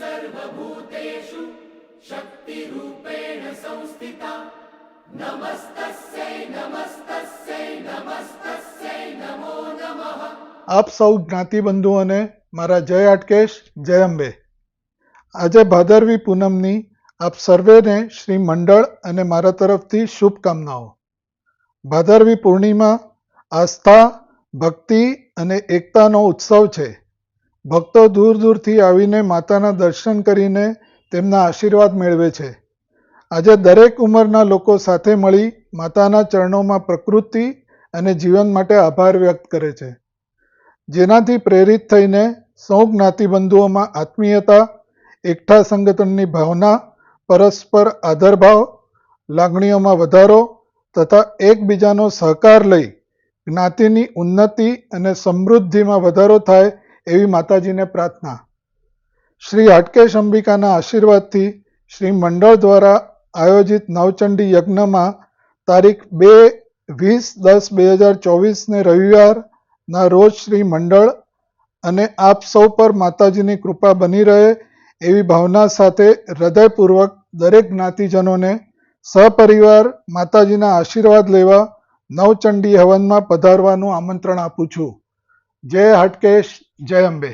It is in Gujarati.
सर्वभूतेषु शक्तिरूपेण संस्थिता नमस्तस्यै नमस्तस्यै नमस्तस्यै नमो नमः। આપ સૌ જ્ઞાતિબંધુઓને મારા જય હાટકેશ, જય અંબે। આજે ભાદરવી પૂનમની આપ સર્વેને શ્રી મંડળ અને મારા તરફથી શુભકામનાઓ। ભાદરવી પૂર્ણિમા આસ્થા, ભક્તિ અને એકતાનો ઉત્સવ છે। ભક્તો દૂર દૂરથી આવીને માતાના દર્શન કરીને તેમના આશીર્વાદ મેળવે છે। આજે દરેક ઉંમરના લોકો સાથે મળી માતાના ચરણોમાં પ્રકૃતિ અને જીવન માટે આભાર વ્યક્ત કરે છે, જેનાથી પ્રેરિત થઈને સૌ જ્ઞાતિબંધુઓમાં આત્મીયતા, એકઠા સંગઠનની ભાવના, પરસ્પર આદરભાવ, લાગણીઓમાં વધારો તથા એકબીજાનો સહકાર લઈ જ્ઞાતિની ઉન્નતિ અને સમૃદ્ધિમાં વધારો થાય એવી માતાજીને પ્રાર્થના। શ્રી હાટકેશ અંબિકાના આશીર્વાદથી શ્રી મંડળ દ્વારા આયોજિત નવચંડી યજ્ઞમાં તારીખ 2/20/2024 રવિવારના રોજ શ્રી મંડળ અને આપ સૌ પર માતાજીની કૃપા બની રહે એવી ભાવના સાથે હૃદયપૂર્વક દરેક જ્ઞાતિજનોને સહપરિવાર માતાજીના આશીર્વાદ લેવા નવચંડી હવનમાં પધારવાનું આમંત્રણ આપું છું। જય હાટકેશ, જય અંબે।